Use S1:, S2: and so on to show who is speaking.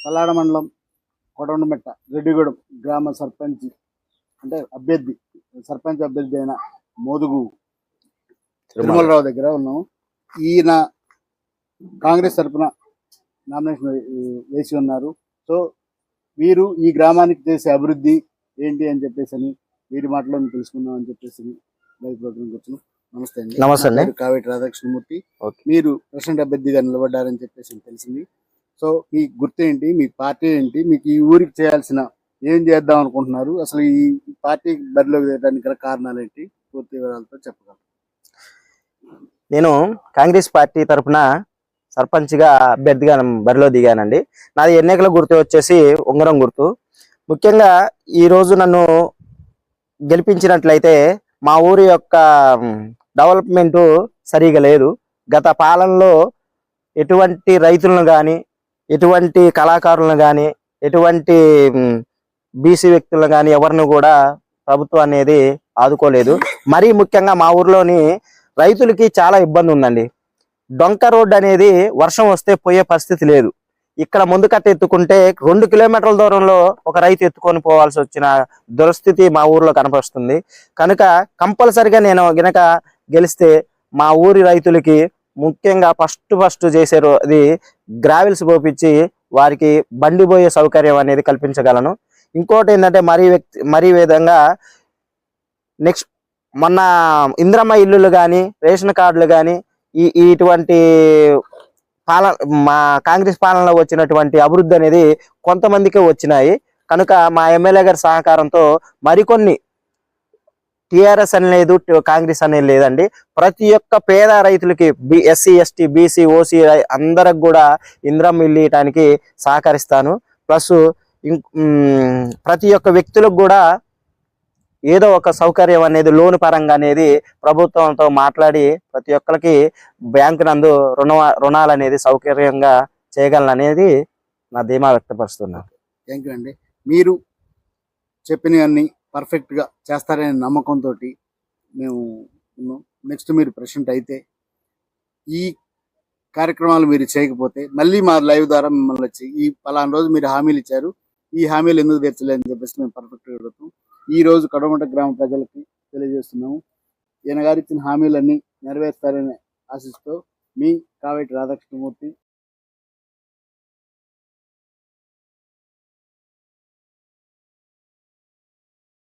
S1: తల్లాడ మండలం కొడవలమెట్ట రెడ్డిగూడెం గ్రామ సర్పంచ్ అంటే సర్పంచ్ అభ్యర్థి అయిన మోదుగు తిరుమలరావు దగ్గర ఉన్నాము. ఈయన కాంగ్రెస్ తరఫున నామినేషన్ వేసి ఉన్నారు. సో వీరు ఈ గ్రామానికి చేసే అభివృద్ధి ఏంటి అని చెప్పేసి వీరి మాటలో తెలుసుకుందాం అని చెప్పేసి లైవ్ ప్రోగ్రామ్కి వచ్చాను. నమస్తే అండి.
S2: నమస్తే అండి.
S1: కావేటి రాధాకృష్ణమూర్తి. మీరు ప్రెసిడెంట్ అభ్యర్థిగా నిలబడ్డారని చెప్పేసి తెలిసింది. సో మీ గుర్తు ఏంటి, మీ పార్టీ ఏంటి, మీకు ఈ ఊరికి చేయాల్సిన ఏం చేద్దాం అనుకుంటున్నారు, అసలు ఈ పార్టీ బరిలోకి తీయడానికి గల కారణాలు ఏంటి, పూర్తి వివరాలతో చెప్పగలరు?
S2: నేను కాంగ్రెస్ పార్టీ తరఫున సర్పంచ్గా అభ్యర్థిగా బరిలో దిగానండి. నాది ఎన్నికల గుర్తు వచ్చేసి ఉంగరం గుర్తు. ముఖ్యంగా ఈరోజు నన్ను గెలిపించినట్లయితే మా ఊరి యొక్క డెవలప్మెంట్ సరిగా లేదు. గత పాలనలో ఎటువంటి రైతులను కానీ, ఎటువంటి కళాకారులను కానీ, ఎటువంటి బీసీ వ్యక్తులను కానీ ఎవరిని కూడా ప్రభుత్వం అనేది ఆదుకోలేదు. మరీ ముఖ్యంగా మా ఊర్లోని రైతులకి చాలా ఇబ్బంది ఉందండి. డొంక రోడ్డు అనేది వర్షం వస్తే పోయే పరిస్థితి లేదు. ఇక్కడ ముందు కట్ట ఎత్తుకుంటే 2 కిలోమీటర్ల దూరంలో ఒక రైతు ఎత్తుకొని పోవాల్సి వచ్చిన దురస్థితి మా ఊర్లో కనపరుస్తుంది. కనుక కంపల్సరిగా నేను గనక గెలిస్తే మా ఊరి రైతులకి ముఖ్యంగా ఫస్ట్ చేసేది గ్రావెల్స్ పోపించి వారికి బండి పోయే సౌకర్యం అనేది కల్పించగలను. ఇంకోటి ఏంటంటే మరీ విధంగా నెక్స్ట్ మొన్న ఇంద్రమ్మ ఇల్లులు కానీ, రేషన్ కార్డులు కానీ, ఇటువంటి మా కాంగ్రెస్ పాలనలో వచ్చినటువంటి అభివృద్ధి అనేది కొంతమందికే వచ్చినాయి. కనుక మా ఎమ్మెల్యే గారి సహకారంతో మరికొన్ని, టిఆర్ఎస్ అని లేదు, కాంగ్రెస్ అనేది లేదండి, ప్రతి ఒక్క పేద రైతులకి ఎస్సీ ఎస్టీ బీసీ ఓసీ అందరికి కూడా ఇంద్రమ్మ ఇల్లు ఇవ్వడానికి సహకరిస్తాను. ప్లస్ ప్రతి ఒక్క వ్యక్తులకు కూడా ఏదో ఒక సౌకర్యం అనేది లోన్ పరంగా అనేది ప్రభుత్వంతో మాట్లాడి ప్రతి ఒక్కరికి బ్యాంకు నందు రుణాలు అనేది సౌకర్యంగా చేయగలననేది నా ధీమా వ్యక్తపరుస్తున్నాను.
S1: థ్యాంక్ యూ అండి. మీరు చెప్పినవన్నీ పర్ఫెక్ట్గా చేస్తారనే నమ్మకంతో మేము ఉన్నాం. నెక్స్ట్ మీరు ప్రెసిడెంట్ అయితే ఈ కార్యక్రమాలు మీరు చేయకపోతే మళ్ళీ మా లైవ్ ద్వారా మిమ్మల్ని వచ్చి ఈ పలానా రోజు మీరు హామీలు ఇచ్చారు, ఈ హామీలు ఎందుకు తీర్చలేదని చెప్పేసి మేము పర్ఫెక్ట్గా అడుగుతాం. ఈ రోజు కడవలమెట్ట గ్రామ ప్రజలకి తెలియజేస్తున్నాము. ఈయన గారు ఇచ్చిన హామీలన్నీ నెరవేరుస్తారని ఆశిస్తూ మీ కావేటి రాధాకృష్ణమూర్తి.